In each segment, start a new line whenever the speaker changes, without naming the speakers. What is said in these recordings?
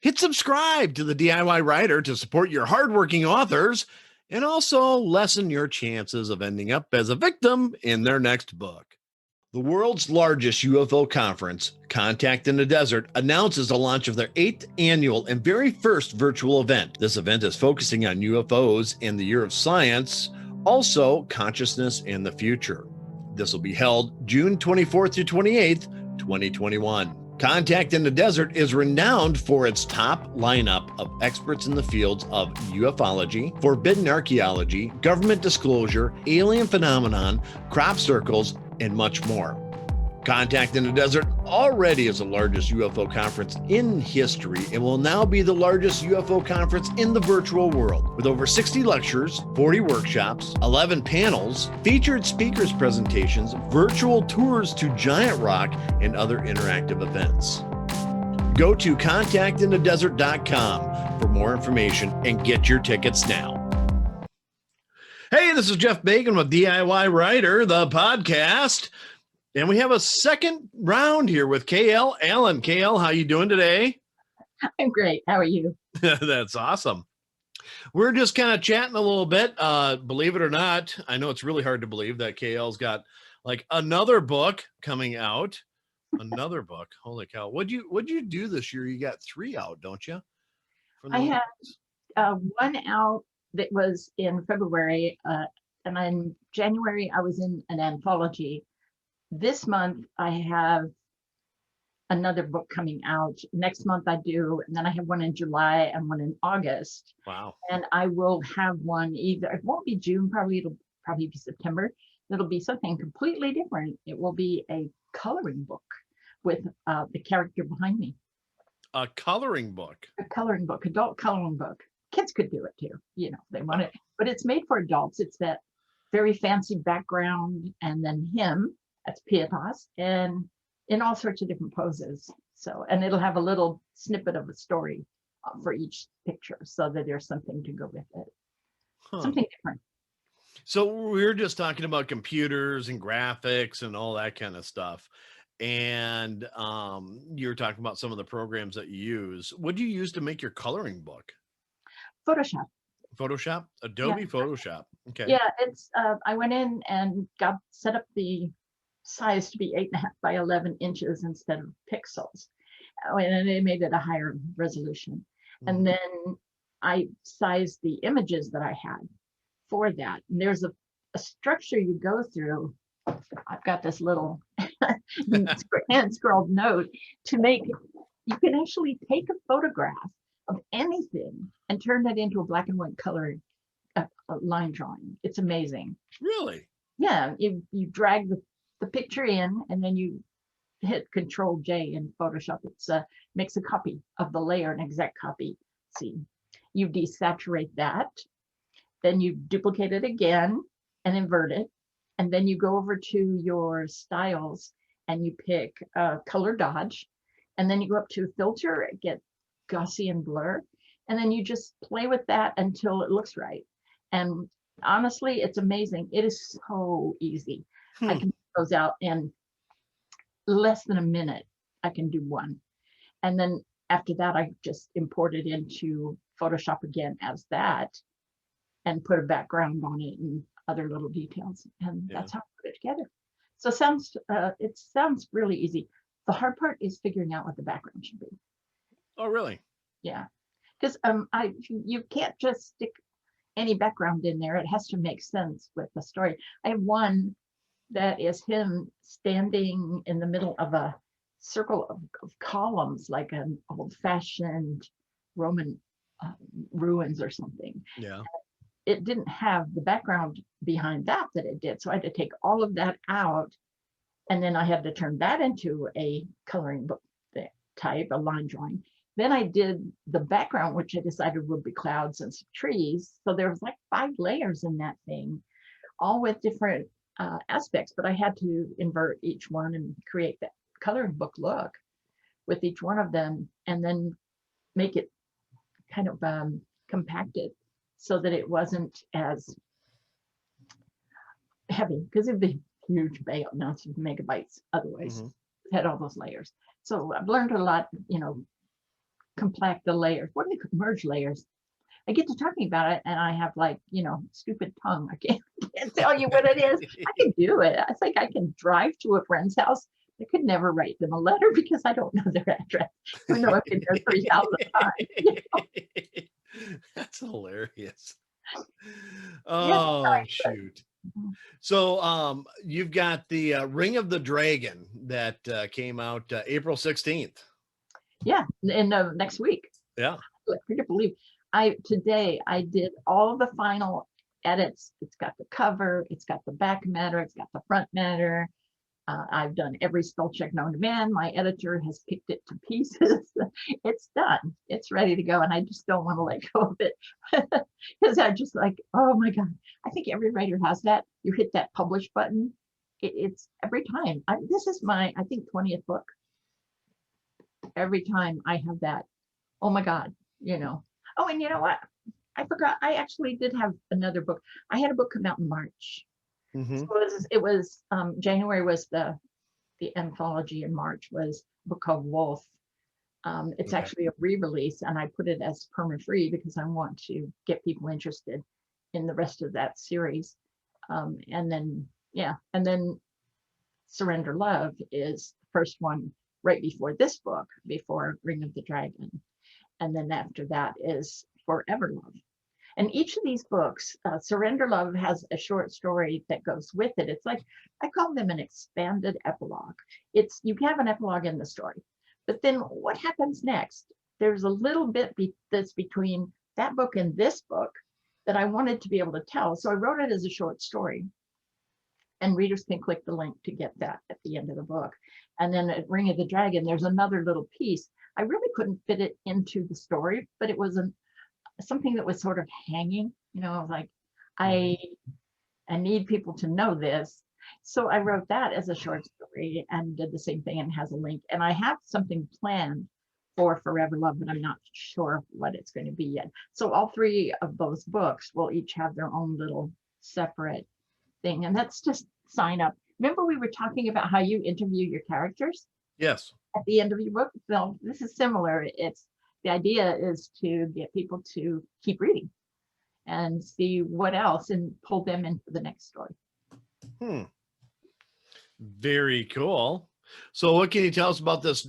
Hit subscribe to the DIY Writer to support your hardworking authors and also lessen your chances of ending up as a victim in their next book. The world's largest UFO conference, Contact in the Desert, announces the launch of their 8th annual and very first virtual event. This event is focusing on UFOs and the year of science, also consciousness and the future. This will be held June 24th to 28th, 2021. Contact in the Desert is renowned for its top lineup of experts in the fields of ufology, forbidden archaeology, government disclosure, alien phenomenon, crop circles, and much more. Contact in the Desert already is the largest UFO conference in history and will now be the largest UFO conference in the virtual world, with over 60 lectures, 40 workshops, 11 panels, featured speakers presentations, virtual tours to Giant Rock, and other interactive events. Go to contactinthedesert.com for more information and get your tickets now. Hey, this is Jeff Bacon with DIY Writer, the podcast. And we have a second round here with Kayelle Allen. Kayelle, how you doing today?
I'm great. How are you?
That's awesome. We're just kind of chatting a little bit. Believe it or not, I know it's really hard to believe that Kayelle's got like another book coming out. Another book. Holy cow. What'd you do this year? You got 3 out, don't you?
I had one out that was in February, and in January I was in an anthology. This month I have another book coming out. Next month I do, and then I have one in July and one in August.
Wow.
And I will have one either, it won't be June, it'll probably be September. It'll be something completely different. It will be a coloring book with the character behind me.
A coloring book?
A coloring book, adult coloring book. Kids could do it too, if they want it, but it's made for adults. It's that very fancy background, and then him, that's Pietas, and in all sorts of different poses. So, and it'll have a little snippet of a story for each picture, so that there's something to go with it. Something different.
So we were just talking about computers and graphics and all that kind of stuff. And you were talking about some of the programs that you use. What do you use to make your coloring book?
Photoshop.
Photoshop? Adobe, yeah. Photoshop. Okay.
Yeah, it's I went in and set up the size to be 8.5 by 11 inches instead of pixels, and they made it a higher resolution. And then I sized the images that I had for that. And there's a structure you go through. I've got this little hand scrawled note to make. You can actually take a photograph of anything and turn that into a black and white color line drawing. It's amazing.
Really?
Yeah. You drag the picture in, and then you hit Control J in Photoshop. It's makes a copy of the layer, an exact copy. See, you desaturate that, then you duplicate it again and invert it, and then you go over to your styles and you pick color dodge, and then you go up to filter, get Gaussian blur, and then you just play with that until it looks right. And honestly, it's amazing. It is so easy. I can those out in less than a minute. I can do one, and then after that I just import it into Photoshop again as that and put a background on it and other little details, and that's how I put it together. So it sounds really easy. The hard part is figuring out what the background should be.
Oh, really?
Yeah, because you can't just stick any background in there. It has to make sense with the story. I have one that is him standing in the middle of a circle of columns, like an old-fashioned Roman ruins or something.
Yeah.
It didn't have the background behind that it did. So I had to take all of that out, and then I had to turn that into a coloring book type, a line drawing. Then I did the background, which I decided would be clouds and some trees. So there was like 5 layers in that thing, all with different aspects, but I had to invert each one and create that coloring book look with each one of them, and then make it kind of compacted so that it wasn't as heavy, because it'd be huge amounts of megabytes otherwise. It had all those layers. So I've learned a lot, compact the layers. What do they merge layers? I get to talking about it and I have like, stupid tongue. I can't tell you what it is. I can do it. I think I can drive to a friend's house. I could never write them a letter because I don't know their address, even though I've been there 3,000 times.
That's hilarious.
Yeah,
Oh, shoot.
Mhm.
So you've got the Ring of the Dragon that came out April 16th.
Yeah, and next week.
Yeah.
I couldn't believe today I did all the final edits. It's got the cover, it's got the back matter, it's got the front matter. I've done every spell check known to man. My editor has picked it to pieces. It's done. It's ready to go. And I just don't want to let go of it because I just like, oh my God. I think every writer has that. You hit that publish button. It's every time. This is my, I think, 20th book. Every time I have that, oh my God, Oh, and you know what? I forgot. I actually did have another book. I had a book come out in March.
Mm-hmm.
So it was January was the anthology, and March was a book called Wolf. It's actually a re-release, and I put it as perma-free because I want to get people interested in the rest of that series. And then Surrender Love is the first one right before this book, before Ring of the Dragon. And then after that is Forever Love. And each of these books, Surrender Love has a short story that goes with it. It's like, I call them an expanded epilogue. You have an epilogue in the story, but then what happens next? There's a little bit that's between that book and this book that I wanted to be able to tell. So I wrote it as a short story. And readers can click the link to get that at the end of the book. And then at Ring of the Dragon, there's another little piece. I really couldn't fit it into the story, but it was something that was sort of hanging, like I need people to know this. So I wrote that as a short story and did the same thing and has a link. And I have something planned for Forever Love, but I'm not sure what it's going to be yet. So all three of those books will each have their own little separate thing. And that's just sign up. Remember we were talking about how you interview your characters?
Yes.
At the end of your book. So this is similar. The idea is to get people to keep reading and see what else and pull them into the next story.
Very cool. So what can you tell us about this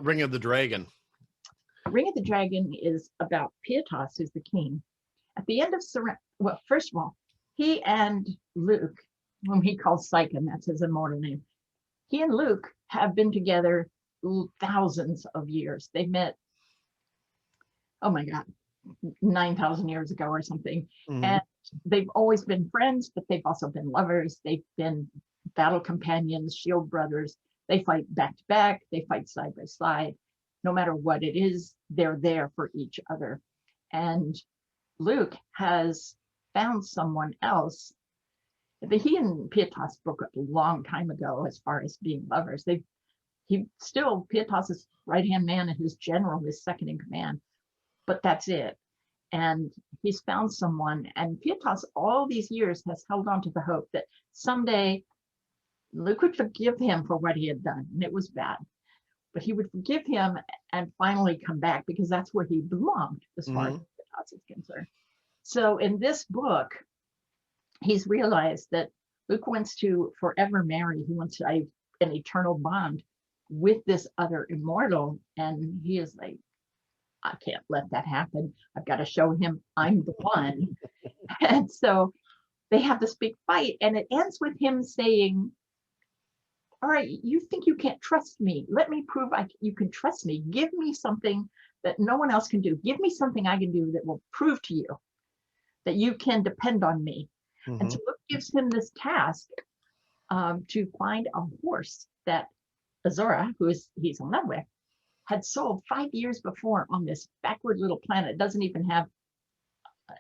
Ring of the Dragon?
Ring of the Dragon is about Pietas, who's the king. At the end of well, first of all, he and Luke, whom he calls Psychon, that's his immortal name. He and Luke have been together thousands of years. They met, oh my God, 9,000 years ago or something.
Mm-hmm.
And they've always been friends, but they've also been lovers. They've been battle companions, shield brothers. They fight back to back. They fight side by side. No matter what it is, they're there for each other. And Luke has found someone else. He and Pietas broke up a long time ago as far as being lovers. Pietas' right-hand man and his general, his second in command, but that's it. And he's found someone, and Pietas all these years has held on to the hope that someday Luke would forgive him for what he had done, and it was bad. But he would forgive him and finally come back because that's where he belonged as far as Pietas is concerned. So in this book, he's realized that Luke wants to forever marry. He wants to have an eternal bond with this other immortal. And he is like, I can't let that happen. I've got to show him I'm the one. And so they have this big fight, and it ends with him saying, all right, you think you can't trust me. Let me prove you can trust me. Give me something that no one else can do. Give me something I can do that will prove to you that you can depend on me. And so Luke gives him this task to find a horse that Azora, he's in love with, had sold 5 years before on this backward little planet. It doesn't even have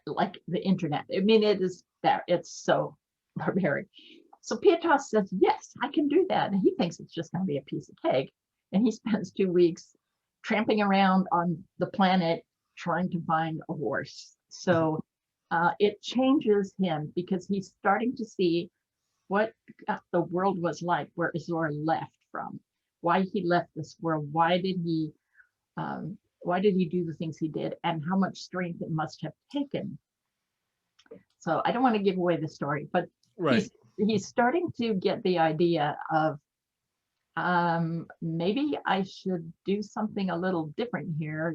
like the internet. I mean, it is there. It's so barbaric. So Pietas says, yes, I can do that. And he thinks it's just going to be a piece of cake. And he spends 2 weeks tramping around on the planet trying to find a horse. So it changes him because he's starting to see what the world was like where Azora left from, why he left this world, why did he Why did he do the things he did, and how much strength it must have taken? So I don't want to give away the story, but
Right.
he's starting to get the idea of maybe I should do something a little different here.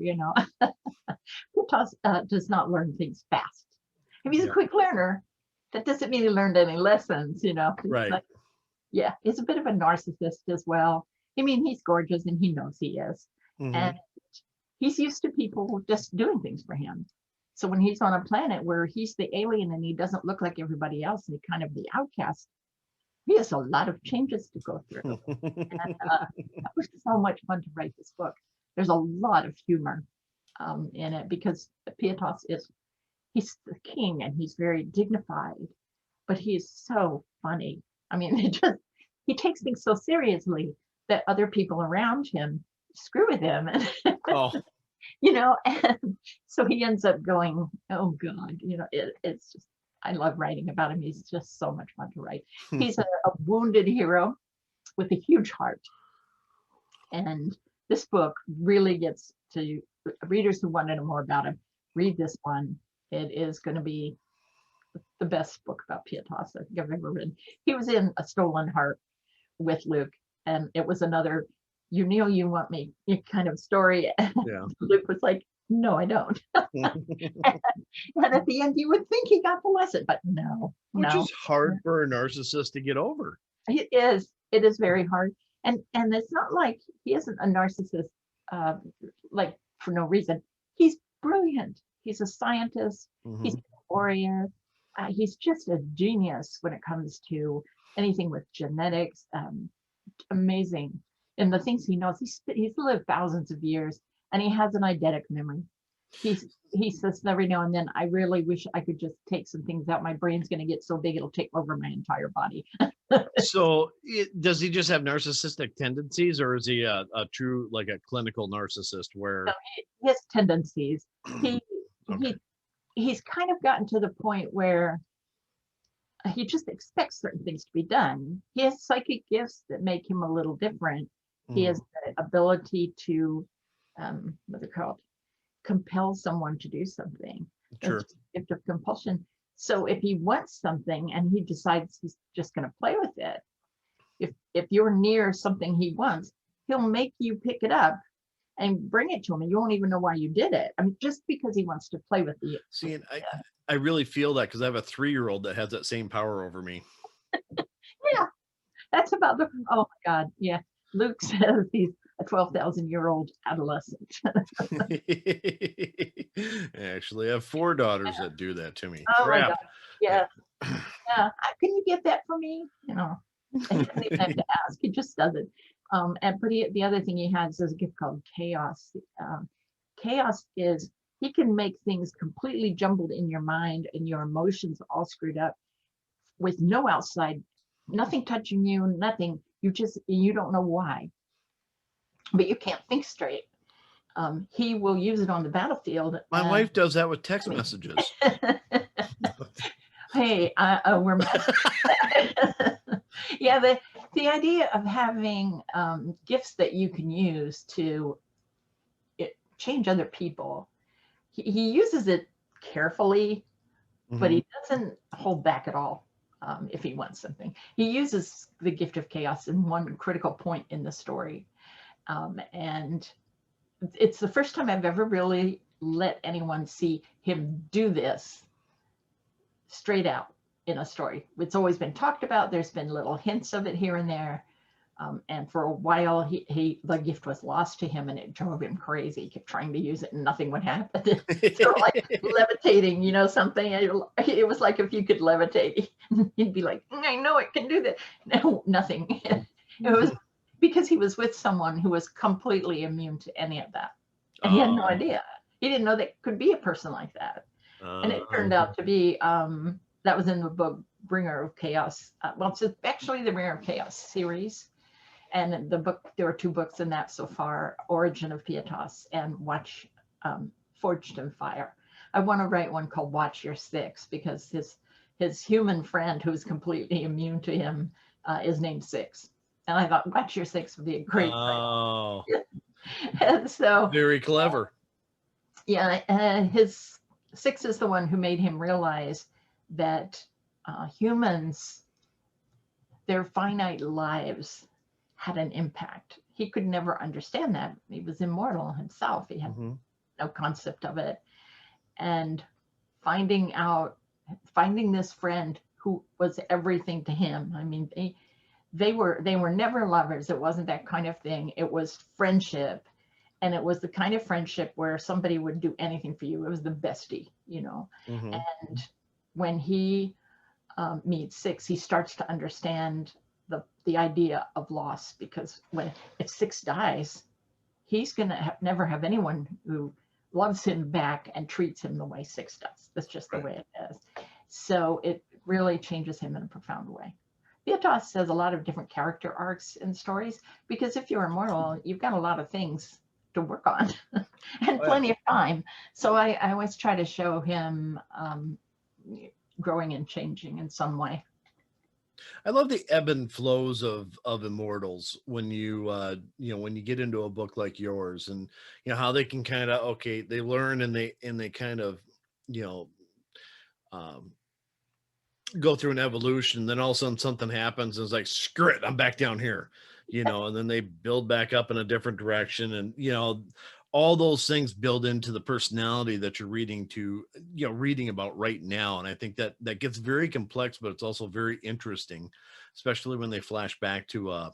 Pitos does not learn things fast. If he's a
Yeah.
quick learner, that doesn't mean he learned any lessons.
Right.
But, yeah, he's a bit of a narcissist as well. I mean, he's gorgeous and he knows he is.
Mhm.
And he's used to people just doing things for him. So when he's on a planet where he's the alien and he doesn't look like everybody else and he's kind of the outcast, he has a lot of changes to go through. And that was so much fun to write this book. There's a lot of humor in it because Piatos he's the king and he's very dignified, but he is so funny. I mean, he takes things so seriously that other people around him screw with him. And
Oh,
and so he ends up going, oh God, it's just, I love writing about him. He's just so much fun to write. He's a wounded hero with a huge heart. And this book really gets to readers who want to know more about him. Read this one. It is going to be the best book about Piatos I think I've ever written. He was in A Stolen Heart with Luke, and it was another, you want me kind of story.
yeah.
Luke was like, no, I don't. And at the end, you would think he got the lesson, but no.
Which is hard for a narcissist to get over.
It is. It is very hard. And it's not like he isn't a narcissist, like for no reason. He's brilliant. He's a scientist. He's a warrior. He's just a genius when it comes to anything with genetics. Amazing. And the things he knows, he's lived thousands of years and he has an eidetic memory. He says every now and then, I really wish I could just take some things out. My brain's going to get so big it'll take over my entire body.
So does he just have narcissistic tendencies, or is he a true, like a clinical narcissist where
So his tendencies,
Okay.
he's kind of gotten to the point where he just expects certain things to be done. He has psychic gifts that make him a little different. He has the ability to, what they're called, compel someone to do something.
Sure.
That's a gift of compulsion. So if he wants something and he decides he's just going to play with it, if you're near something he wants, he'll make you pick it up and bring it to him, and you won't even know why you did it. I mean, just because he wants to play with the.
See, and I really feel that because I have a 3-year-old that has that same power over me.
Yeah, that's about the. Oh my God, yeah. Luke says he's a 12,000-year-old adolescent.
I actually have 4 daughters that do that to me.
Oh
Crap.
my God, yeah, yeah. Can you get that for me? And he doesn't even have to ask; he just does it. But the other thing he has is a gift called chaos. Chaos is he can make things completely jumbled in your mind and your emotions all screwed up with no outside, nothing touching you, nothing. You don't know why, but you can't think straight. He will use it on the battlefield.
My wife does that with text messages.
Hey, we're yeah. The idea of having gifts that you can use to change other people. He uses it carefully, but he doesn't hold back at all. If he wants something, he uses the gift of chaos in one critical point in the story, and it's the first time I've ever really let anyone see him do this straight out in a story. It's always been talked about. There's been little hints of it here and there. And for a while, the gift was lost to him, and it drove him crazy. He kept trying to use it, and nothing would happen. So like levitating, something. It was like if you could levitate, he'd be like, "I know it can do that." No, nothing. It was because he was with someone who was completely immune to any of that, and he had no idea. He didn't know that could be a person like that, and it turned out to be. That was in the book Bringer of Chaos. Well, it's actually the Bringer of Chaos series. And the book, there are 2 books in that so far, Origin of Piatos and Forged in Fire. I want to write one called Watch Your Six, because his human friend who's completely immune to him is named Six. And I thought Watch Your Six would be a great title. And so
Very clever.
Yeah, his 6 is the one who made him realize that humans, their finite lives had an impact. He could never understand that. He was immortal himself. He had
Mm-hmm.
no concept of it. And finding out, finding this friend who was everything to him. I mean, they were never lovers. It wasn't that kind of thing. It was friendship. And it was the kind of friendship where somebody would do anything for you. It was the bestie, you know.
Mm-hmm.
And when he meets 6, he starts to understand the idea of loss, because when if 6 dies, he's going to never have anyone who loves him back and treats him the way 6 does. That's just the
Right.
way it is. So it really changes him in a profound way. Beatos has a lot of different character arcs in stories, because if you're immortal, you've got a lot of things to work on and
Oh, yeah.
plenty of time. So I always try to show him growing and changing in some way.
I love the ebb and flows of immortals when when you get into a book like yours, and how they can kind of, okay, they learn and they kind of you know um go through an evolution, then all of a sudden something happens and it's like, screw it, I'm back down here, and then they build back up in a different direction, and all those things build into the personality that you're reading about right now. And I think that that gets very complex, but it's also very interesting, especially when they flash back to a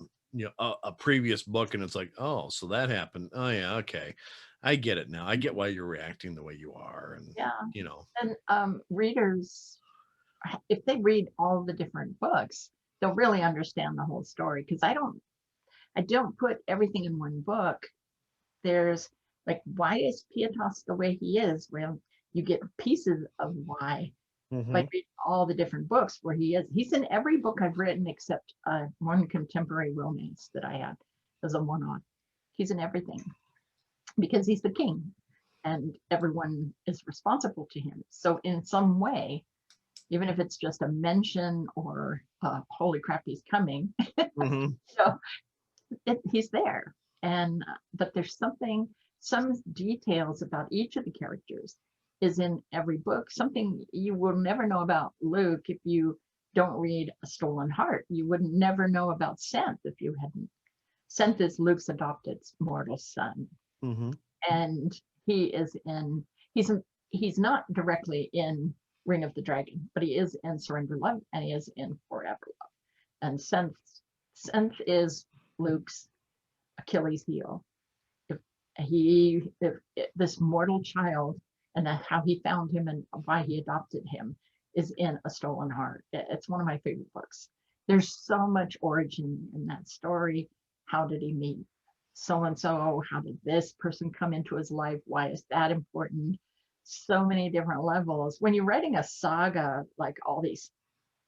previous book, and it's like, oh, so that happened, oh yeah, okay, I get it now, I get why you're reacting the way you are. And
Yeah.
you know
And readers, if they read all the different books, they'll really understand the whole story. Because I don't put everything in one book. There's like, why is Pietas the way he is? Well, you get pieces of why by
hmm
reading all the different books where he is. He's in every book I've written except one contemporary romance that I had as a one-off. He's in everything because he's the king and everyone is responsible to him. So in some way, even if it's just a mention or holy crap, he's coming,
hmm
so he's there. And but there's some details about each of the characters is in every book. Something you will never know about Luke if you don't read A Stolen Heart. You would never know about Senth if you hadn't. Senth is Luke's adopted mortal son,
hmm
and he is in. He's not directly in Ring of the Dragon, but he is in Surrender Love, and he is in Forever Love. And Senth is Luke's Achilles heel. If if this mortal child, and how he found him and why he adopted him, is in A Stolen Heart. It's one of my favorite books. There's so much origin in that story. How did he meet so and so? How did this person come into his life? Why is that important? So many different levels. When you're writing a saga, like all these,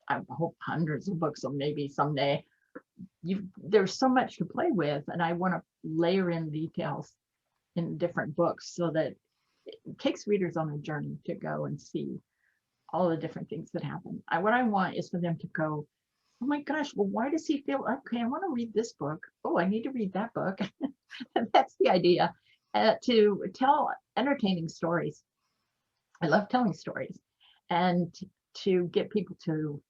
I hope hundreds of books, or maybe someday, there's so much to play with, and I want to layer in details in different books so that it takes readers on a journey to go and see all the different things that happen. What I want is for them to go, oh my gosh, well, why does he feel okay? I want to read this book. Oh, I need to read that book. That's the idea. To tell entertaining stories. I love telling stories, and to get people to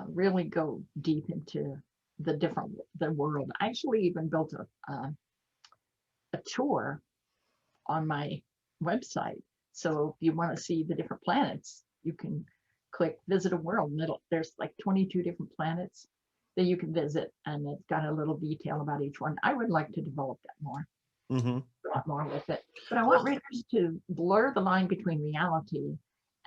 really go deep into the world. I actually even built a tour on my website. So if you want to see the different planets, you can click visit a world. There's like 22 different planets that you can visit, and it's got a little detail about each one. I would like to develop that more,
hmm
a lot more with it. But I want
Well,
readers to blur the line between reality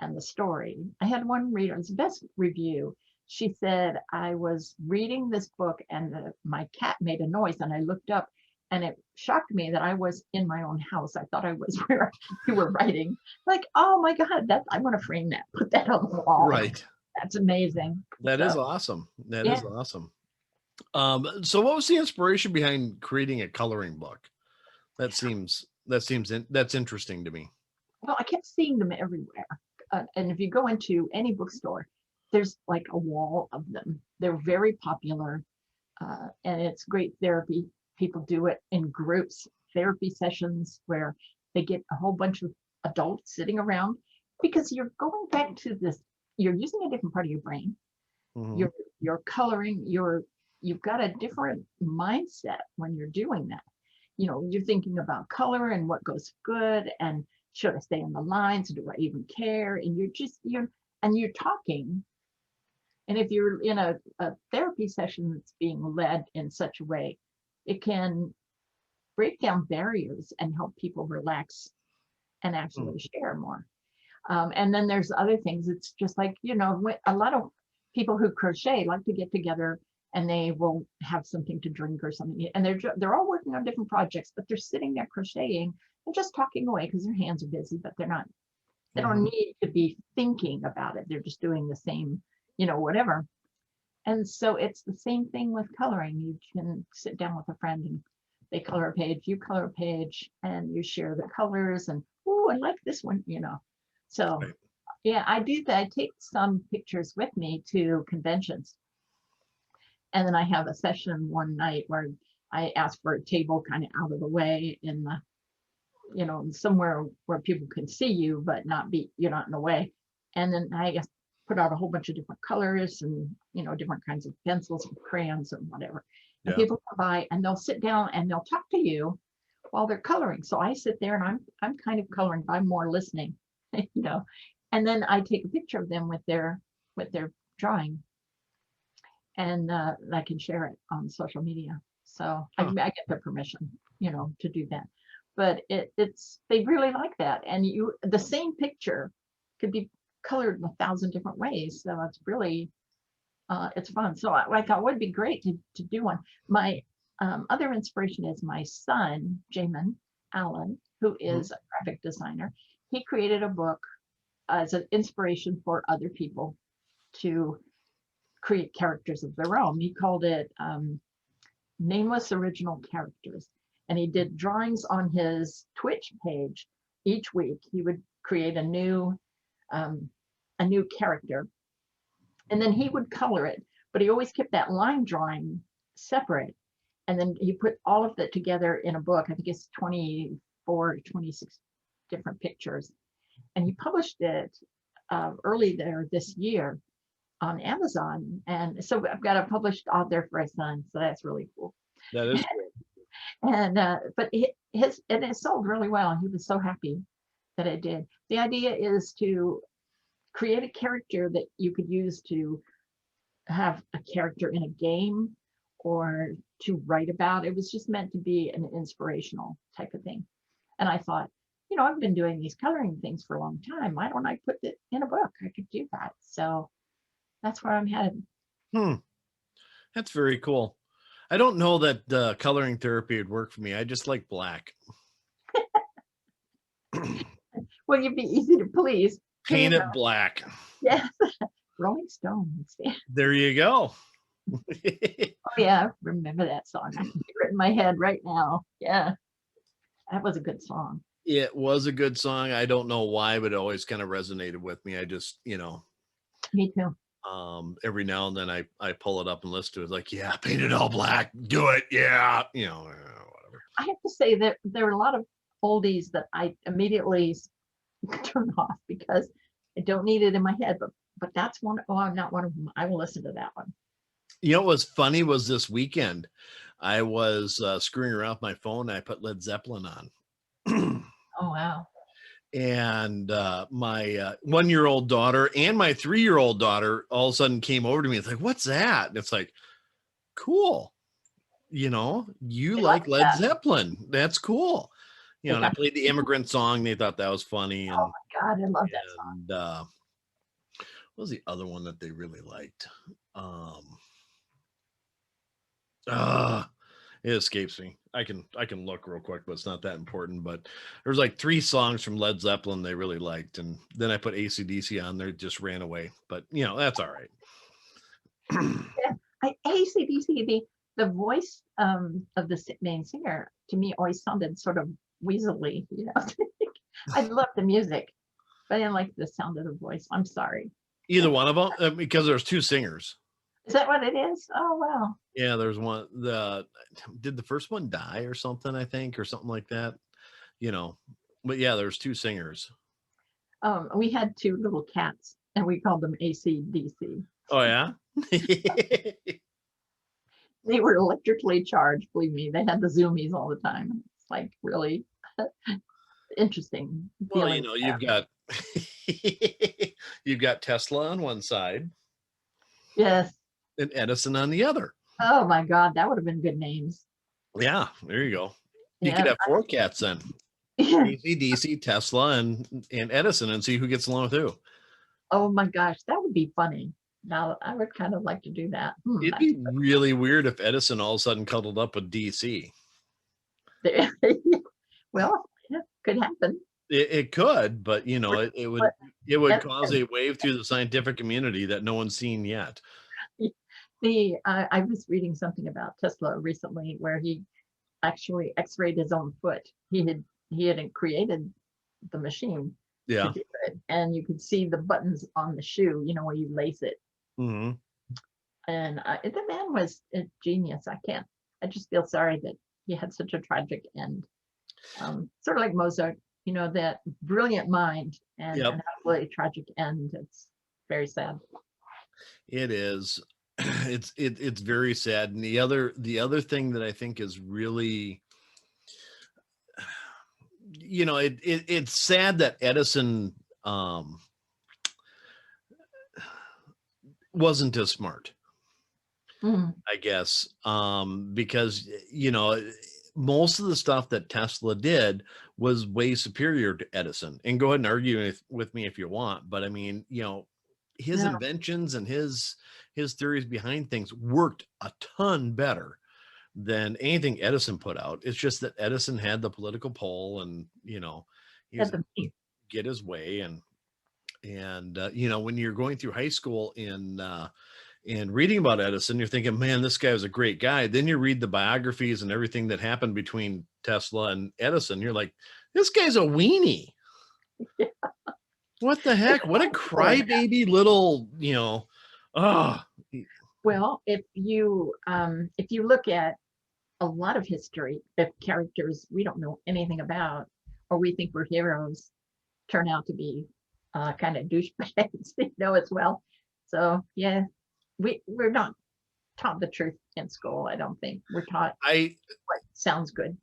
and the story. I had one reader, it's the best review. She said, I was reading this book and my cat made a noise, and I looked up, and it shocked me that I was in my own house. I thought I was where you were writing. Like, oh my God, I want to frame that, put that on the wall.
right.
That's amazing.
That is
So
awesome. That
yeah,
is awesome. So what was the inspiration behind creating a coloring book? That's interesting to me.
well, I kept seeing them everywhere. And if you go into any bookstore, there's like a wall of them. They're very popular, and it's great therapy. People do it in groups, therapy sessions where They get a whole bunch of adults sitting around because you're going back to this, you're using a different part of your brain.
Mhm.
You're coloring, you've got a different mindset when you're doing that. You're thinking about color and what goes good and should I stay on the lines? Do I even care? And you're talking. And if you're in a therapy session that's being led in such a way, it can break down barriers and help people relax and
Mm.
actually share more. And then there's other things. It's just like, a lot of people who crochet like to get together and they will have something to drink or something. And they're all working on different projects, but they're sitting there crocheting and just talking away because their hands are busy, but they don't
Mhm.
need to be thinking about it. They're just doing the same, whatever. And so it's the same thing with coloring. You can sit down with a friend and they color a page, you color a page, and you share the colors and, oh, I like this one. So
Right.
yeah, I do that. I take some pictures with me to conventions. And then I have a session one night where I ask for a table kind of out of the way in the, somewhere where people can see you, but you're not in the way. And then I just put out a whole bunch of different colors and, different kinds of pencils and crayons and whatever. And
Yeah.
people come by and they'll sit down and they'll talk to you while they're coloring. So I sit there and I'm kind of coloring, but I'm more listening, and then I take a picture of them with their drawing and I can share it on social media. So I
Huh.
get their permission, to do that. But they really like that. And the same picture could be colored in 1,000 different ways. So it's really, it's fun. So I thought it would be great to do one. My other inspiration is my son, Kayelle Allen, who
Mhm.
is a graphic designer. He created a book as an inspiration for other people to create characters of their own. He called it Nameless Original Characters. And he did drawings on his Twitch page each week. He would create um, a new character, and then he would color it. But he always kept that line drawing separate. And then he put all of that together in a book. I think it's 24 to 26 different pictures. And he published it early there this year on Amazon. And so I've got a published author for a son. So that's really cool.
That is cool.
And but and it sold really well. He was so happy that it did. The idea is to create a character that you could use to have a character in a game or to write about. It was just meant to be an inspirational type of thing. And I thought, I've been doing these coloring things for a long time. Why don't I put it in a book? I could do that. So that's where I'm headed.
Hmm. That's very cool. I don't know that coloring therapy would work for me. I just like black.
Well, you'd be easy to please.
Paint it black.
Yes, Rolling Stones. Yeah.
There you go.
Oh yeah, I remember that song. I can hear it in my head right now. Yeah, that was a good song.
It was a good song. I don't know why, but it always kind of resonated with me. I just,
Me too.
every now and then I pull it up and listen to it. Like, yeah, paint it all black. Do it. Yeah. Whatever.
I have to say that there are a lot of oldies that I immediately turn off because I don't need it in my head. But that's one. Oh, I'm not one of them. I will listen to that one.
What was funny was this weekend, I was screwing around with my phone. And I put Led Zeppelin on.
Oh wow.
And my 1-year-old daughter and my 3-year-old daughter all of a sudden came over to me. It's like, what's that? And it's like, cool. You
They like
like Led
that.
Zeppelin. That's cool.
They
And I
got.
played the Immigrant Song. They thought that was funny.
Oh
And,
my God, I love that song.
and what was the other one that they really liked? It escapes me. I can look real quick, but it's not that important. But there's like 3 songs from Led Zeppelin they really liked, and then I put AC/DC on there, just ran away. But that's all right.
Yeah, AC/DC, the voice of the main singer to me always sounded sort of weaselly. I love the music, but I didn't like the sound of the voice. I'm sorry.
Either one of them, because there's 2 singers.
Is that what it is? Oh wow.
Yeah, there's one. Did the first one die or something? I think, or something like that. You know, But yeah, there's two singers.
We had two little cats, and we called them AC/DC.
Oh yeah.
They were electrically charged, believe me. They had the zoomies all the time. It's like really interesting
Well,
feeling.
you've got you've got Tesla on one side
Yes.
and Edison on the other.
Oh my God, that would have been good names.
Yeah, there you go. You could
Yeah.
have four cats then. AC/DC, Tesla, and Edison, and see who gets along with who.
Oh my gosh, that would be funny. Now I would kind of like to do that.
It'd be really weird if Edison all of a sudden cuddled up with DC.
Well, yeah, could happen.
It could, but it would cause a wave through the scientific community that no one's seen yet.
I was reading something about Tesla recently where he actually x-rayed his own foot. He had created the machine
Yeah.
to do it, and you could see the buttons on the shoe, where you lace it.
Mm-hmm.
And the man was a genius. I just feel sorry that he had such a tragic end. Sort of like Mozart, that brilliant mind and absolutely tragic end. It's very sad.
It is. It's very sad. And the other thing that I think is really, it's sad that Edison wasn't as smart. I guess, because most of the stuff that Tesla did was way superior to Edison. And go ahead and argue with me if you want, but I mean, his inventions and his theories behind things worked a ton better than anything Edison put out. It's just that Edison had the political pull, and he was get his way, and when you're going through high school and reading about Edison, you're thinking, man, this guy was a great guy. Then you read the biographies and everything that happened between Tesla and Edison. You're like, this guy's a weenie. Yeah. What the heck? What a crybaby little,
Well, if you look at a lot of history, if characters we don't know anything about or we think we're heroes turn out to be kind of douchebags, as well. So yeah, we're not taught the truth in school. I don't think we're taught what sounds good.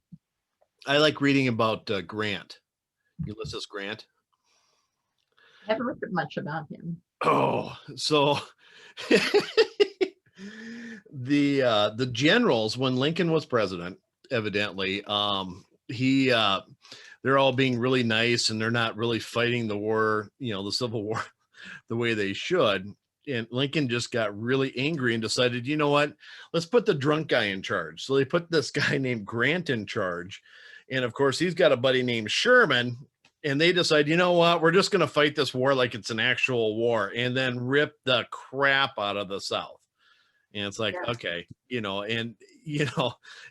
I like reading about Grant, Ulysses Grant.
I haven't read much about him.
Oh, so the generals, when Lincoln was president, evidently, they're all being really nice and they're not really fighting the war, the Civil War, the way they should. And Lincoln just got really angry and decided, you know what, let's put the drunk guy in charge. So they put this guy named Grant in charge. And of course, he's got a buddy named Sherman. And they decide, you know what, we're just going to fight this war like it's an actual war, and then rip the crap out of the South. And it's like, okay,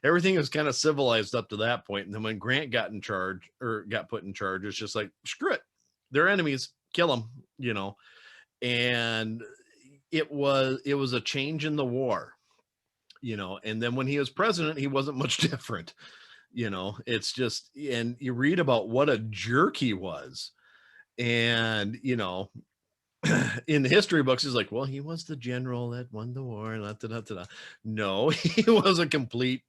everything was kind of civilized up to that point. And then when Grant got in charge or got put in charge, it's just like, screw it. They're enemies, kill them, and it was a change in the war, and then when he was president, he wasn't much different. It's just, and you read about what a jerk he was. And, in the history books, he's like, well, he was the general that won the war. No, he was a complete,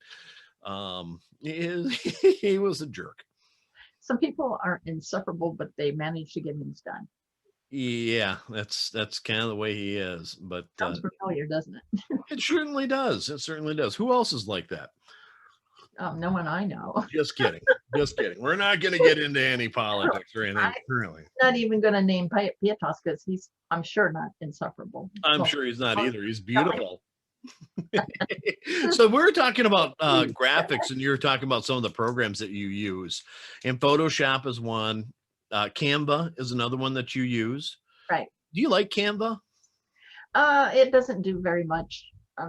he was a jerk.
Some people are insufferable, but they manage to get things done.
Yeah, that's kind of the way he is. But
sounds familiar, doesn't it?
It certainly does. It certainly does. Who else is like that?
No one I know.
Just kidding. Just kidding. We're not going to get into any politics or anything. Currently,
not even going to name Pietos because he's, I'm sure, not insufferable.
I'm sure he's not either. He's beautiful. So we're talking about graphics, and you're talking about some of the programs that you use. And Photoshop is one. Canva is another one that you use.
Right.
Do you like Canva?
It doesn't do very much.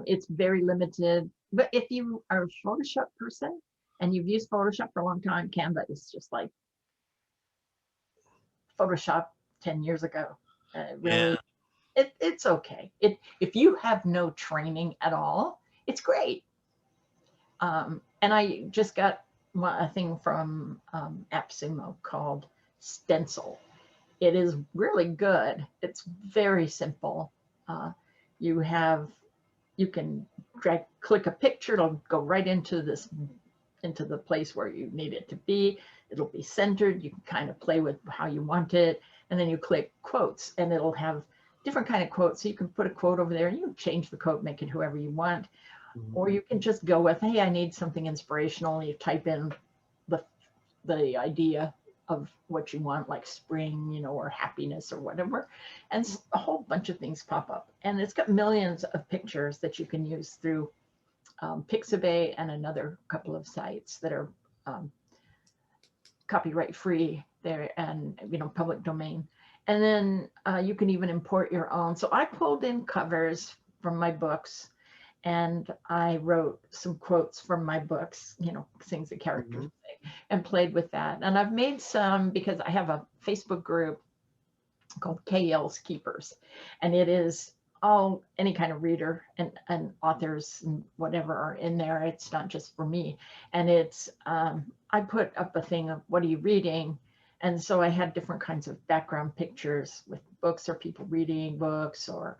It's very limited. But if you are a Photoshop person and you've used Photoshop for a long time, Canva is just like Photoshop 10 years ago. Really, it's okay. If you have no training at all, it's great. And I just got a thing from AppSumo called Stencil. It is really good. It's very simple. Uh, you have you can click a picture. It'll go right into the place where you need it to be. It'll be centered. You can kind of play with how you want it, and then you click quotes, and it'll have different kind of quotes. So you can put a quote over there, and you can change the quote, make it whoever you want, or you can just go with, hey, I need something inspirational. And you type in the idea of what you want, like spring, or happiness or whatever. And a whole bunch of things pop up. And it's got millions of pictures that you can use through Pixabay and another couple of sites that are copyright free there and, public domain. And then you can even import your own. So I pulled in covers from my books, and I wrote some quotes from my books, things that characters say, and played with that. And I've made some because I have a Facebook group called Kayelle's Keepers, and it is all any kind of reader and authors and whatever are in there. It's not just for me. And it's I put up a thing of what are you reading? And so I had different kinds of background pictures with books or people reading books or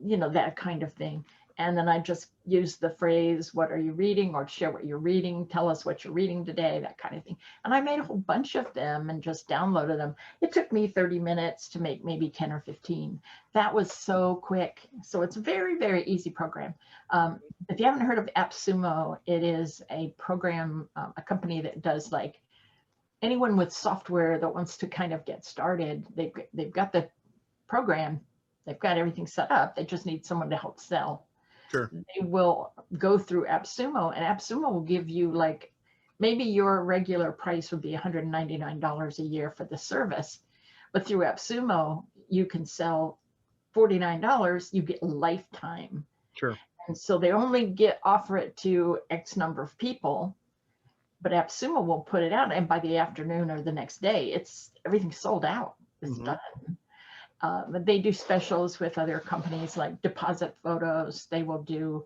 that kind of thing. And then I just use the phrase, what are you reading? Or share what you're reading. Tell us what you're reading today, that kind of thing. And I made a whole bunch of them and just downloaded them. It took me 30 minutes to make maybe 10 or 15. That was so quick. So it's a very, very easy program. If you haven't heard of AppSumo, it is a program, a company that does like anyone with software that wants to kind of get started. They've got the program. They've got everything set up. They just need someone to help sell.
Sure.
They will go through AppSumo, and AppSumo will give you like, maybe your regular price would be $199 a year for the service, but through AppSumo, you can sell $49, you get lifetime.
Sure.
And so they only offer it to X number of people, but AppSumo will put it out, and by the afternoon or the next day, everything's sold out. It's done. But they do specials with other companies like Deposit Photos. They will do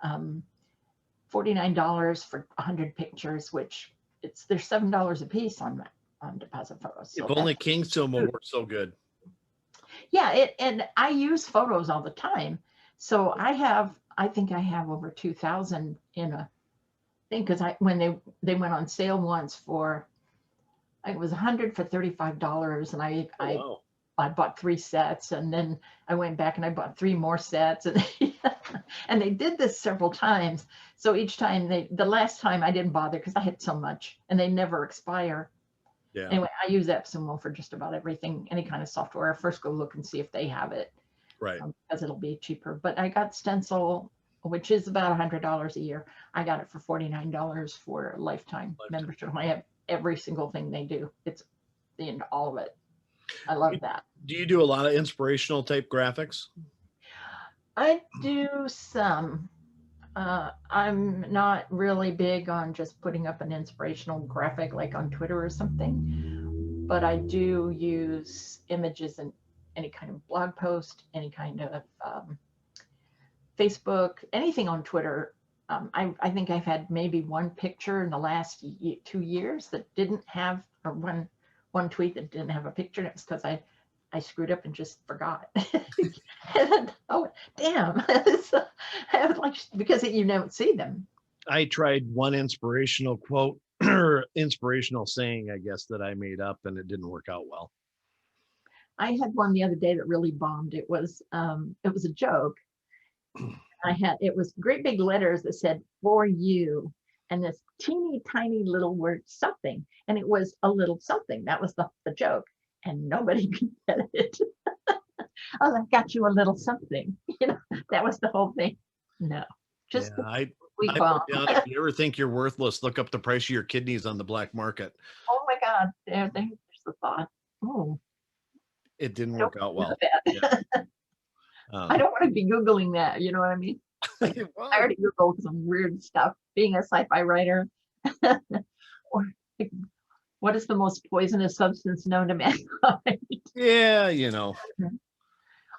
$49 for 100 pictures, which they're $7 a piece on Deposit Photos. So
if only Kingsumo were so good.
Yeah, and I use photos all the time. So I think I have over 2,000 in a thing, because when they went on sale once for, it was 100 for $35, and I bought 3 sets, and then I went back and I bought 3 more sets, and and they did this several times. So each time the last time I didn't bother because I had so much, and they never expire.
Yeah.
Anyway, I use AppSumo for just about everything, any kind of software. I first go look and see if they have it,
Right.
Because it'll be cheaper. But I got Stencil, which is about $100 a year. I got it for $49 for a lifetime membership. I have every single thing they do. It's the end, all of it. I love that.
Do you do a lot of inspirational type graphics?
I do some. I'm not really big on just putting up an inspirational graphic like on Twitter or something, but I do use images in any kind of blog post, any kind of Facebook, anything on Twitter. I think I've had maybe one picture in the last 2 years that didn't have, or one tweet that didn't have a picture, and it was because I screwed up and just forgot. And, oh, damn. Because you don't see them.
I tried one inspirational quote or inspirational saying, I guess, that I made up, and it didn't work out well.
I had one the other day that really bombed. It was a joke. It was great big letters that said "for you," and this teeny tiny little word something, and it was a little something. That was the joke, and nobody could get it. Oh, I got you a little something. That was the whole thing. No, just
I put down, if you ever think you're worthless, look up the price of your kidneys on the black market.
Oh my God, there's the thought. Oh,
it didn't work out well.
Yeah. I don't want to be Googling that. You know what I mean? I already Googled some weird stuff. Being a sci-fi writer, or what is the most poisonous substance known to mankind?
Yeah,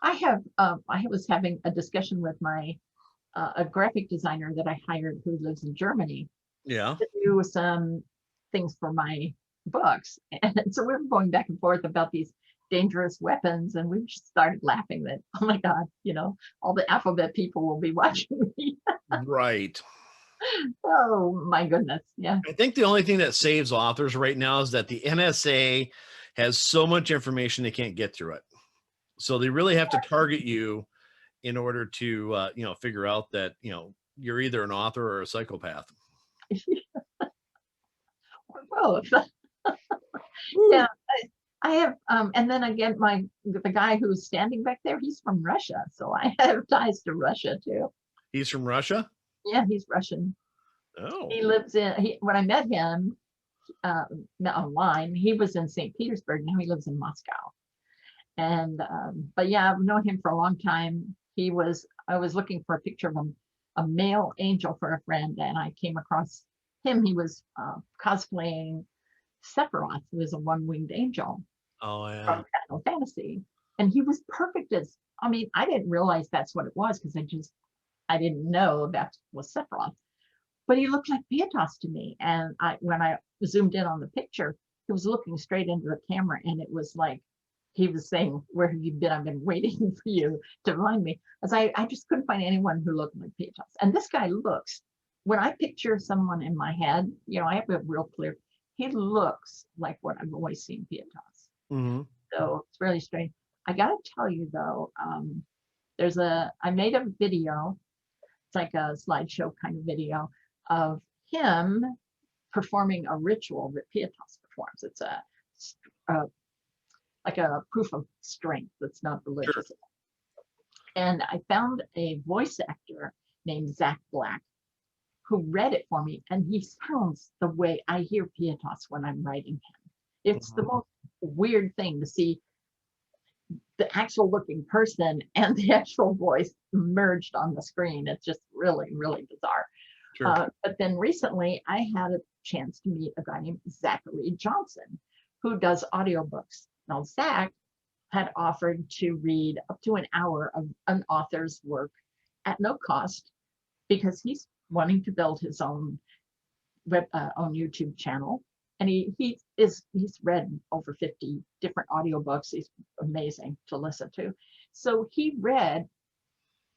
I was having a discussion with a graphic designer that I hired who lives in Germany.
Yeah.
To do some things for my books. And so we were going back and forth about these dangerous weapons, and we just started laughing that, oh my God, all the alphabet people will be watching me.
Right.
Oh my goodness. Yeah.
I think the only thing that saves authors right now is that the NSA has so much information they can't get through it. So they really have to target you in order to, figure out that, you're either an author or a psychopath.
Or both. Yeah. I have, and then again, the guy who's standing back there, he's from Russia. So I have ties to Russia too.
He's from Russia?
Yeah, he's Russian.
Oh.
He lives when I met him online, he was in St. Petersburg. Now he lives in Moscow. And, but yeah, I've known him for a long time. I was looking for a picture of a male angel for a friend, and I came across him. He was cosplaying Sephiroth, who is a one-winged angel.
Oh, yeah.
From Final Fantasy. And he was perfect I didn't realize that's what it was, because I didn't know that was Sephiroth. But he looked like Pietas to me. And when I zoomed in on the picture, he was looking straight into the camera, and it was like he was saying, "Where have you been? I've been waiting for you to find me." As I just couldn't find anyone who looked like Pietas. And this guy looks, when I picture someone in my head, I have a real clear, he looks like what I've always seen Pietas.
Mm-hmm.
So it's really strange. I gotta tell you though, I made a video. It's like a slideshow kind of video of him performing a ritual that Pietas performs. It's like a proof of strength that's not religious. Sure. And I found a voice actor named Zach Black who read it for me, and he sounds the way I hear Pietas when I'm writing him. It's the most weird thing to see the actual looking person and the actual voice merged on the screen. It's just really, really bizarre. Sure. But then recently I had a chance to meet a guy named Zachary Johnson, who does audiobooks. Now, Zach had offered to read up to an hour of an author's work at no cost, because he's wanting to build his own own YouTube channel. And he's read over 50 different audiobooks. He's amazing to listen to. So he read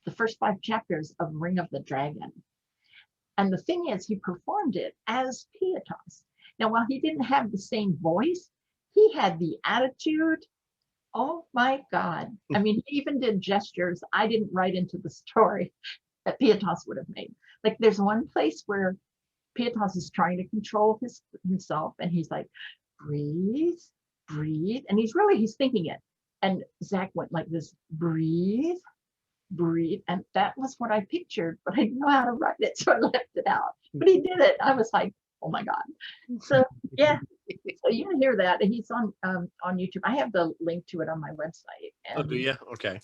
the first 5 chapters of Ring of the Dragon. And the thing is, he performed it as Pietas. Now, while he didn't have the same voice, he had the attitude. Oh my God. I mean, he even did gestures I didn't write into the story that Pietas would have made. Like, there's one place where Pietas is trying to control himself, and he's like, breathe, breathe. And he's thinking it. And Zach went like this, breathe, breathe. And that was what I pictured, but I didn't know how to write it, so I left it out. But he did it. I was like, oh my God. So yeah, so you can hear that. He's on YouTube. I have the link to it on my website.
Oh, do you? Okay.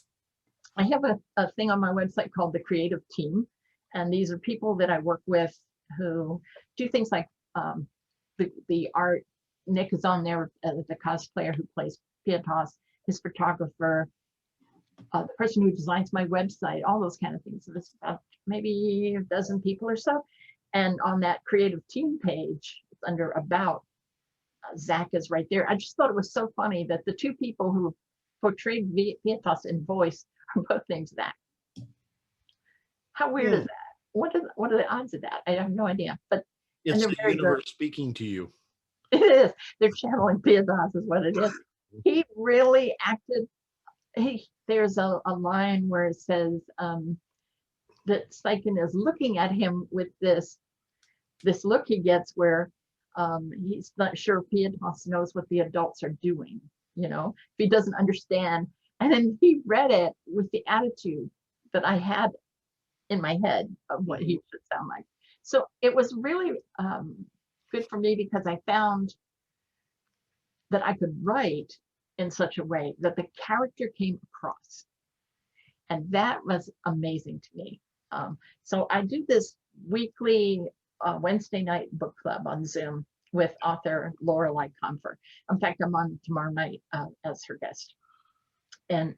I have a thing on my website called the Creative Team. And these are people that I work with who do things like the art. Nick is on there, the cosplayer who plays Pietas, his photographer, the person who designs my website, all those kind of things. So there's about maybe a dozen people or so. And on that Creative Team page, it's under About, Zach is right there. I just thought it was so funny that the 2 people who portrayed Pietas in voice are both named Zach. How weird is that? What are the odds of that? I have no idea. But
it's the universe speaking to you.
It is. They're channeling Pietas is what it is. He really acted. There's a line where it says that Psychen is looking at him with this look he gets where he's not sure Pietas knows what the adults are doing, if he doesn't understand. And then he read it with the attitude that I had in my head of what he should sound like. So it was really good for me, because I found that I could write in such a way that the character came across. And that was amazing to me. So I do this weekly Wednesday night book club on Zoom with author Lorelei Comfort. In fact, I'm on tomorrow night as her guest. And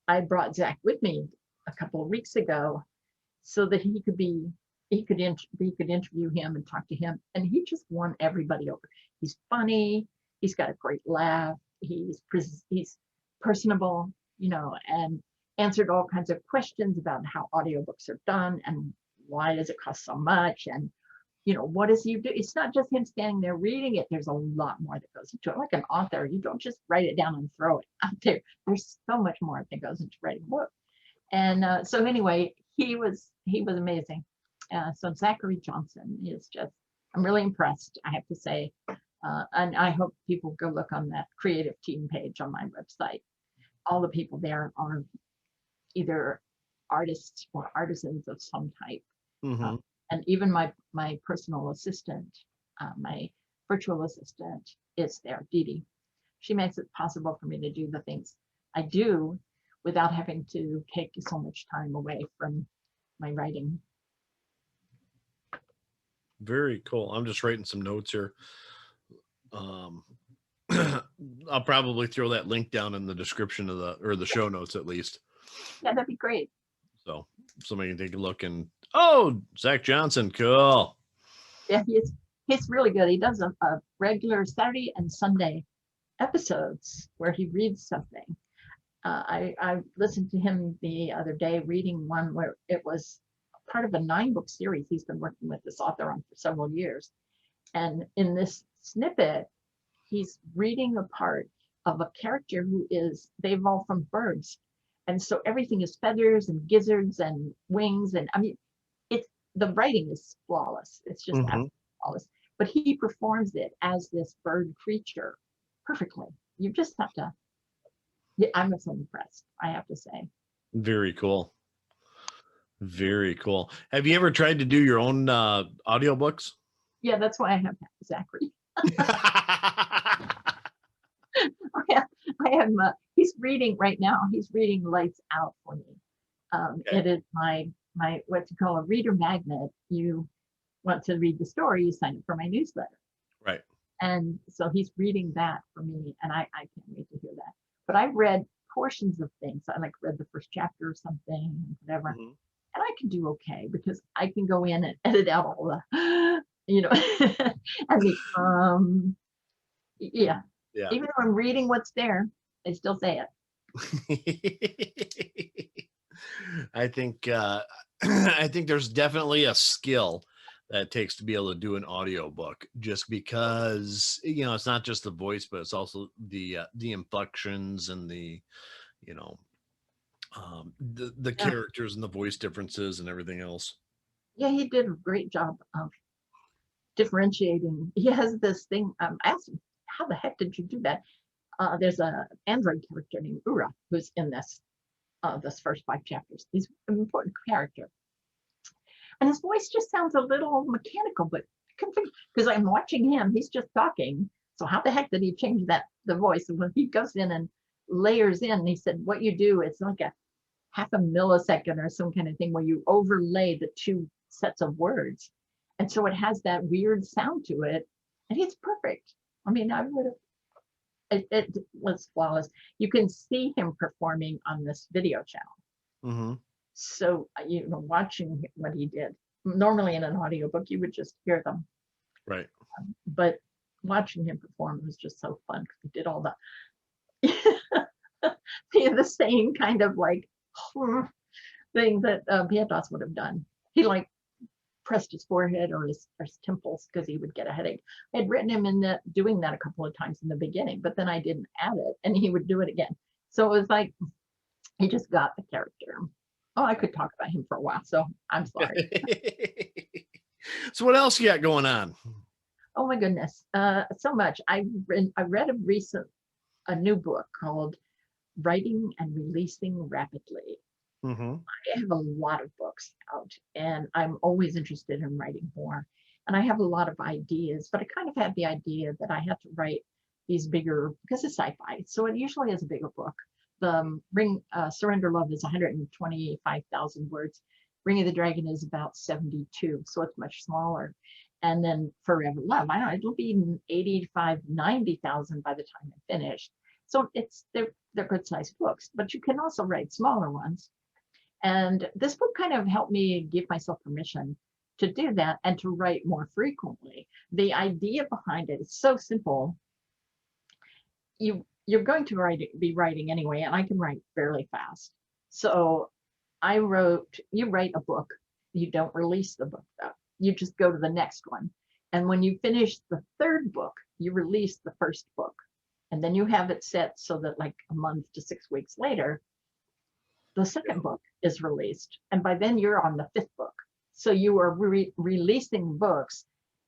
I brought Zach with me a couple of weeks ago so that he could be he could interview him and talk to him, and he just won everybody over. He's funny. He's got a great laugh. He's personable, and answered all kinds of questions about how audiobooks are done and why does it cost so much, and what does he do? It's not just him standing there reading it. There's a lot more that goes into it. Like an author, you don't just write it down and throw it out there. There's so much more that goes into writing a book. And so anyway, he was amazing. So Zachary Johnson is just, I'm really impressed, I have to say. And I hope people go look on that creative team page on my website. All the people there are either artists or artisans of some type.
Mm-hmm.
And even my personal assistant, my virtual assistant is there, Dee Dee. She makes it possible for me to do the things I do without having to take so much time away from my writing.
Very cool. I'm just writing some notes here. I'll probably throw that link down in the description of the show notes at least.
Yeah, that'd be great.
So somebody can take a look and Zach Johnson, cool.
Yeah, he's really good. He does a regular Saturday and Sunday episodes where he reads something. I listened to him the other day reading one where it was part of a 9-book series he's been working with this author on for several years. And in this snippet, he's reading a part of a character they evolved from birds. And so everything is feathers and gizzards and wings. And I mean, the writing is flawless. It's just absolutely flawless. But he performs it as this bird creature perfectly. You just have to, I'm so impressed, I have to say.
Very cool. Very cool. Have you ever tried to do your own audiobooks?
Yeah, that's why I have Zachary. I have he's reading right now. He's reading Lights Out for me. Okay. It is my what you call a reader magnet. You want to read the story, you sign up for my newsletter.
Right.
And so he's reading that for me, and I can't wait to hear that. But I've read portions of things. I read the first chapter or something, whatever. Mm-hmm. And I can do okay because I can go in and edit out all the, and the yeah. Even though I'm reading what's there, I still say
it. I think there's definitely a skill that it takes to be able to do an audiobook, just because it's not just the voice, but it's also the inflections and the the characters and the voice differences and everything else.
Yeah, he did a great job of differentiating. He has this thing. I asked him, how the heck did you do that? There's an android character named Ura who's in this first 5 chapters. He's an important character. And his voice just sounds a little mechanical, but because I'm watching him, he's just talking. So how the heck did he change the voice? And when he goes in and layers in, he said, what you do is like a half a millisecond or some kind of thing where you overlay the 2 sets of words. And so it has that weird sound to it. And it's perfect. I mean, I would have, it was flawless. You can see him performing on this video channel. Mm-hmm. So, watching what he did, normally in an audiobook, you would just hear them.
Right.
But watching him perform was just so fun because he did all the, the same kind of thing that Pietros would have done. He pressed his forehead or his temples because he would get a headache. I had written him in doing that a couple of times in the beginning, but then I didn't add it and he would do it again. So it was like, he just got the character. Oh, I could talk about him for a while, so I'm sorry.
So what else you got going on?
Oh my goodness, so much. I read a new book called Writing and Releasing Rapidly. Mm-hmm. I have a lot of books out and I'm always interested in writing more. And I have a lot of ideas, but I kind of had the idea that I had to write these bigger, because it's sci-fi, so it usually is a bigger book. The Surrender Love is 125,000 words. Ring of the Dragon is about 72, so it's much smaller. And then Forever Love, I don't know, it'll be 85, 90,000 by the time I finish. So they're good sized books, but you can also write smaller ones. And this book kind of helped me give myself permission to do that and to write more frequently. The idea behind it is so simple. You're going to be writing anyway, and I can write fairly fast. So you write a book, you don't release the book though. You just go to the next one. And when you finish the third book, you release the first book. And then you have it set so that like a month to 6 weeks later, the second book is released. And by then you're on the fifth book. So you are releasing books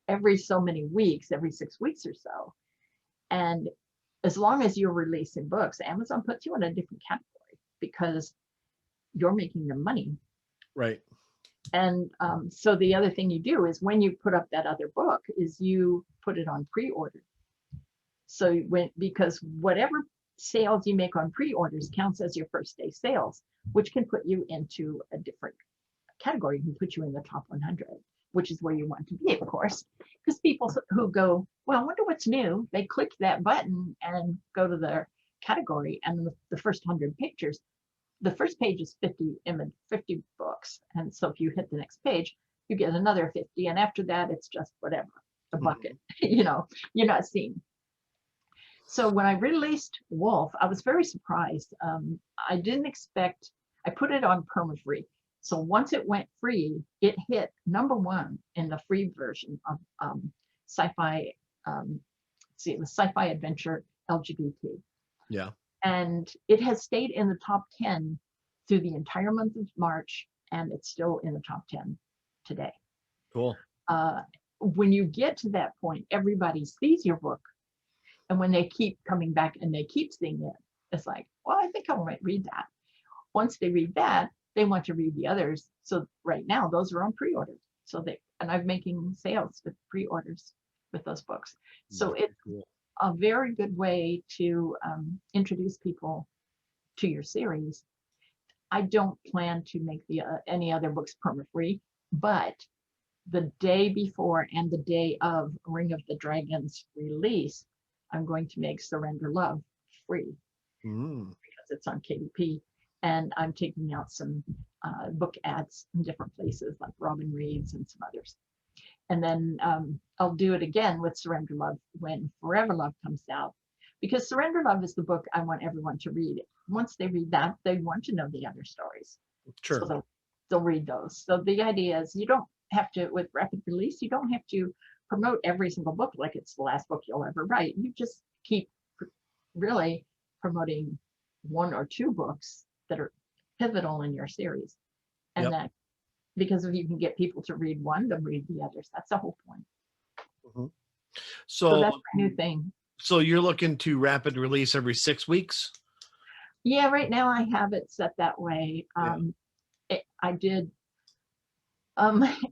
every so many weeks, every 6 weeks or so. And as long as you're releasing books, Amazon puts you in a different category because you're making them money.
Right.
And so the other thing you do is when you put up that other book is you put it on pre-order. So because whatever sales you make on pre-orders counts as your first day sales, which can put you into a different category, can put you in the top 100, which is where you want to be, of course, because people who go, well, I wonder what's new, they click that button and go to their category, and the first 100 pictures, the first page is 50 books, and so if you hit the next page, you get another 50, and after that, it's just whatever, a bucket, you know, you're not seeing. So when I released Wolf, I was very surprised. I didn't expect, I put it on perma-free. So once it went free, it hit #1 in the free version of sci-fi, it was sci-fi adventure LGBT.
Yeah.
And it has stayed in the top 10 through the entire month of March, and it's still in the top 10 today.
Cool.
When you get to that point, everybody sees your book. And when they keep coming back and they keep seeing it, it's like, well, I think I might read that. Once they read that, they want to read the others. So right now, those are on pre-orders. So and I'm making sales with pre-orders with those books. So it's cool. A very good way to introduce people to your series. I don't plan to make any other books perma-free, but the day before and the day of Ring of the Dragon's release, I'm going to make Surrender Love free because it's on KDP, and I'm taking out some book ads in different places like Robin Reed's and some others. And then I'll do it again with Surrender Love when Forever Love comes out, because Surrender Love is the book I want everyone to read. Once they read that, they want to know the other stories.
Sure.
So they'll read those. So the idea is you don't have to, with rapid release, you don't have to promote every single book like it's the last book you'll ever write. You just keep really promoting 1 or 2 books that are pivotal in your series. And that, because if you can get people to read one, they'll read the others. That's the whole point. So that's my new thing.
So you're looking to rapid release every 6 weeks?
Yeah, right now I have it set that way. I did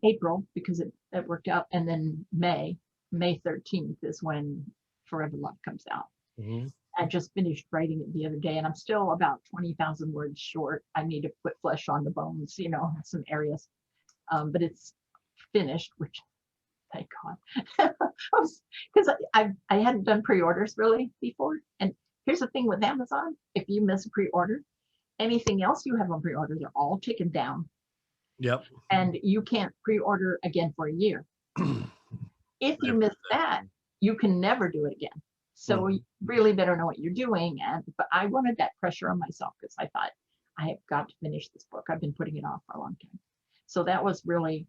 April because it worked out, and then May 13th is when Forever Love comes out. I just finished writing it the other day, and I'm still about 20,000 words short. I need to put flesh on the bones, you know, some areas, but it's finished, which thank God, because I hadn't done pre-orders really before. And here's the thing with Amazon: if you miss a pre-order, anything else you have on pre-order, they're all taken down.
Yep.
And you can't pre-order again for a year. If you miss that, you can never do it again. So you really better know what you're doing. But I wanted that pressure on myself because I thought, I have got to finish this book. I've been putting it off for a long time. So that was really,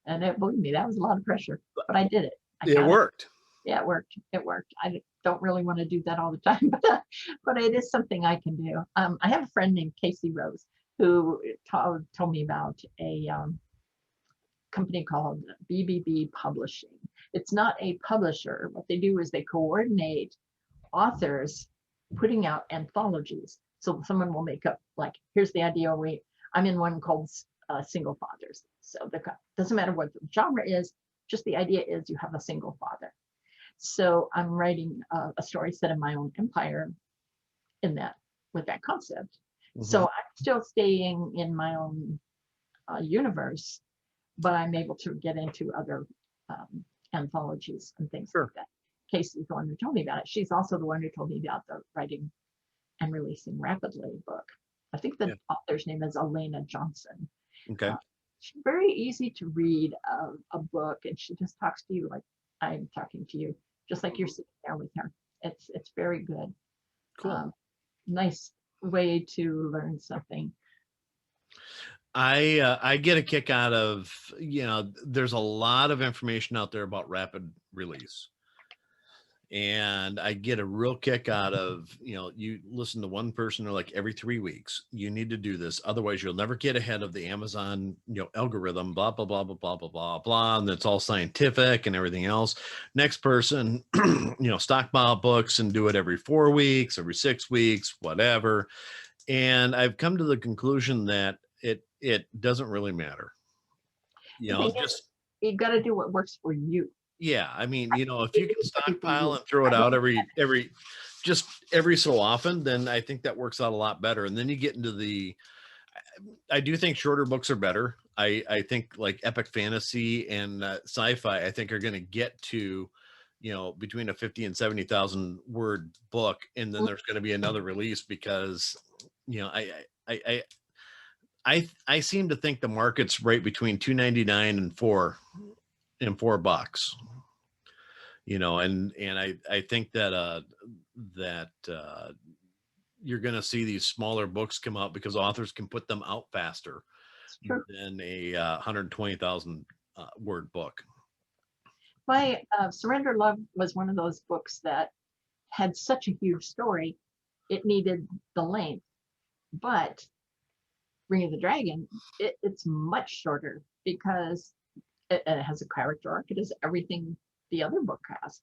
and believe me, that was a lot of pressure, but I did it.
It worked.
Yeah, it worked. It worked. I don't really want to do that all the time, but it is something I can do. I have a friend named Casey Rose who told me about a company called BBB Publishing. It's not a publisher. What they do is they coordinate authors putting out anthologies. So someone will make up, like, here's the idea. I'm in one called Single Fathers. So doesn't matter what the genre is, just the idea is you have a single father. So I'm writing a story set in my own empire with that concept. So I'm still staying in my own universe, but I'm able to get into other anthologies and things like that. Casey's the one who told me about it. She's also the one who told me about the writing and releasing rapidly book. I think the author's name is Elena Johnson.
Okay.
she's very easy to read a book, and she just talks to you like I'm talking to you, just like you're sitting there with her. It's very good.
Cool.
Nice way to learn something.
I get a kick out of, there's a lot of information out there about rapid release. And I get a real kick out of, you listen to one person, they're like, every 3 weeks, you need to do this. Otherwise, you'll never get ahead of the Amazon, algorithm, blah, blah, blah, blah, blah, blah, blah, blah. And it's all scientific and everything else. Next person, stockpile books and do it every 4 weeks, every 6 weeks, whatever. And I've come to the conclusion that it doesn't really matter.
You got to do what works for you.
Yeah, I mean, if you can stockpile and throw it out every so often, then I think that works out a lot better. And then you get into I do think shorter books are better. I think like epic fantasy and sci-fi, I think are going to get to, between a 50 and 70,000 word book. And then there's going to be another release because, I seem to think the market's right between $2.99 and $4. And I think that you're going to see these smaller books come out because authors can put them out faster than a 120,000 word book.
My Surrender Love was one of those books that had such a huge story, it needed the length. But Ring of the Dragon, it's much shorter because it has a character arc. It has everything the other book has,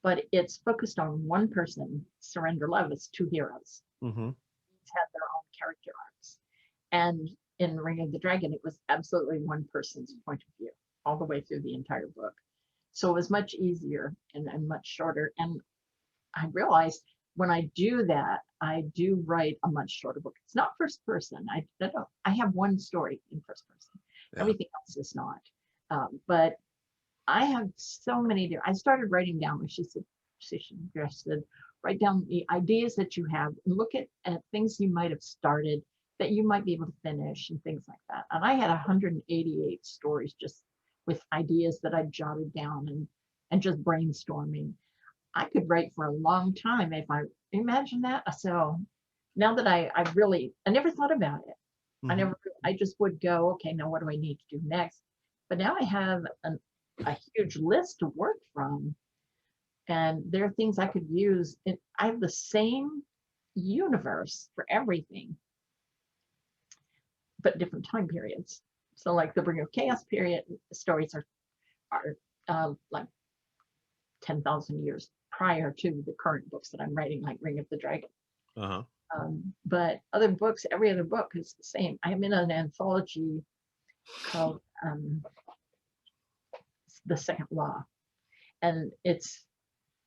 but it's focused on one person. Surrender Love is 2 heroes.
Mm-hmm.
Each had their own character arcs, and in Ring of the Dragon, it was absolutely one person's point of view all the way through the entire book. So it was much easier and much shorter. And I realized when I do that, I do write a much shorter book. It's not first person. I have one story in first person. Yeah. Everything else is not. But I have so many. I started writing down. She suggested write down the ideas that you have and look at things you might have started that you might be able to finish and things like that. And I had 188 stories just with ideas that I jotted down and just brainstorming. I could write for a long time if I imagine that. So now that I never thought about it. Mm-hmm. I just would go, okay, now what do I need to do next? But now I have a huge list to work from. And there are things I could use. I have the same universe for everything, but different time periods. So like the Ring of Chaos period stories are like 10,000 years prior to the current books that I'm writing, like Ring of the Dragon.
Uh-huh.
But other books, every other book is the same. I'm in an anthology called The Second Law. And it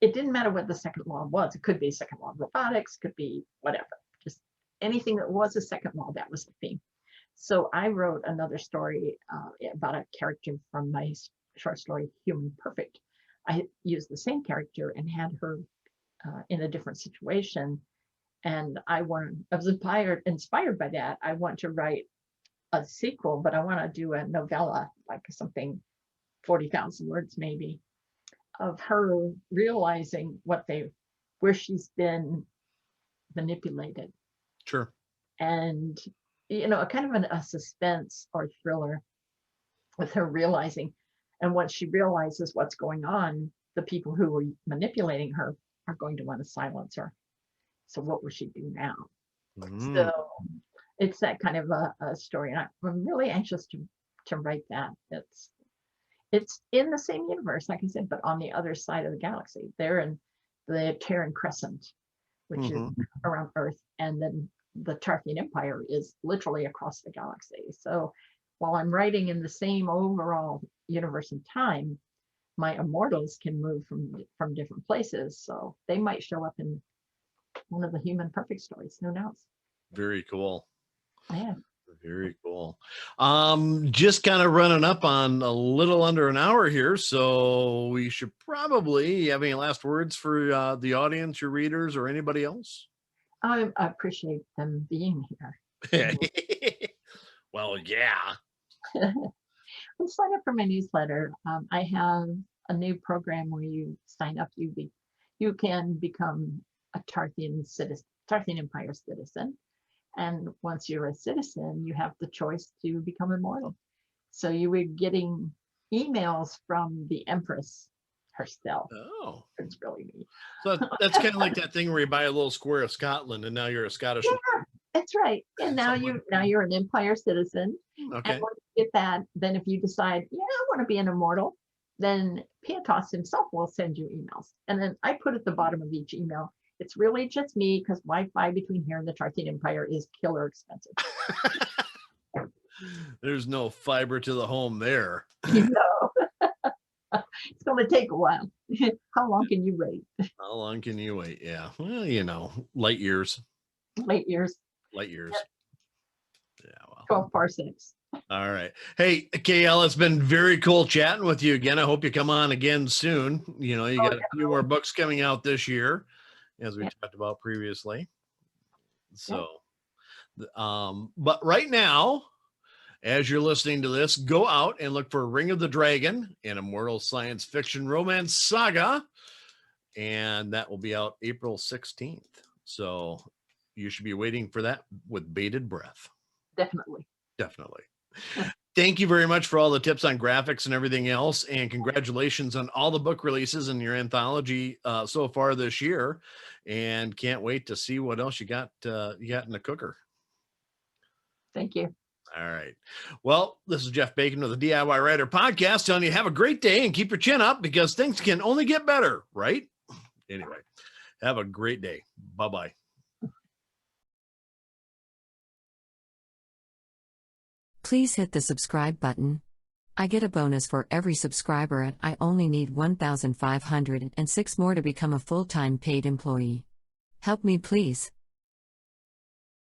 didn't matter what the second law was. It could be second law of robotics, could be whatever. Just anything that was a second law, that was the theme. So I wrote another story about a character from my short story, Human Perfect. I used the same character and had her in a different situation. And I was inspired by that. I want to write a sequel, but I want to do a novella, like something 40,000 words maybe, of her realizing where she's been manipulated.
Sure.
And, a kind of a suspense or thriller with her realizing. And once she realizes what's going on, the people who were manipulating her are going to want to silence her. So what will she do now? Mm. So it's that kind of a story. And I'm really anxious to write that. It's in the same universe, like I said, but on the other side of the galaxy. They're in the Terran Crescent, which is around Earth. And then the Tarthian Empire is literally across the galaxy. So while I'm writing in the same overall universe and time, my immortals can move from different places. So they might show up in one of the Human Perfect stories. Who knows?
Very cool.
Yeah.
Very cool. Just kind of running up on a little under an hour here, so we should probably have any last words for the audience, your readers, or anybody else?
I appreciate them being here.
Well, yeah.
Well, sign up for my newsletter. I have a new program where you sign up. You can become a Tarthian citizen, Tarthian Empire citizen, and once you're a citizen, you have the choice to become immortal. So you were getting emails from the Empress herself.
Oh,
It's really neat.
so that's kind of like that thing where you buy a little square of Scotland, and now you're a Scottish.
Yeah, that's right. And now you're an Empire citizen.
Okay.
And once you get that, then if you decide, yeah, I want to be an immortal, then Pietos himself will send you emails. And then I put at the bottom of each email, it's really just me because Wi-Fi between here and the Tarthian Empire is killer expensive.
There's no fiber to the home there.
You know, it's going to take a while. How long can you wait?
How long can you wait? Yeah. Well, light years.
Late years,
Light years.
Yep.
Yeah. Well.
12 parsecs.
All right. Hey, Kayelle, it's been very cool chatting with you again. I hope you come on again soon. You got a few more books coming out this year, as we talked about previously. So, but right now, as you're listening to this, go out and look for Ring of the Dragon, an immortal science fiction romance saga. And that will be out April 16th. So you should be waiting for that with bated breath.
Definitely.
Thank you very much for all the tips on graphics and everything else. And congratulations on all the book releases in your anthology so far this year. And can't wait to see what else you got in the cooker.
Thank you.
All right. Well, this is Jeff Bacon with the DIY Writer Podcast telling you have a great day and keep your chin up because things can only get better, right? Anyway, have a great day. Bye-bye.
Please hit the subscribe button. I get a bonus for every subscriber and I only need 1,506 more to become a full-time paid employee. Help me please.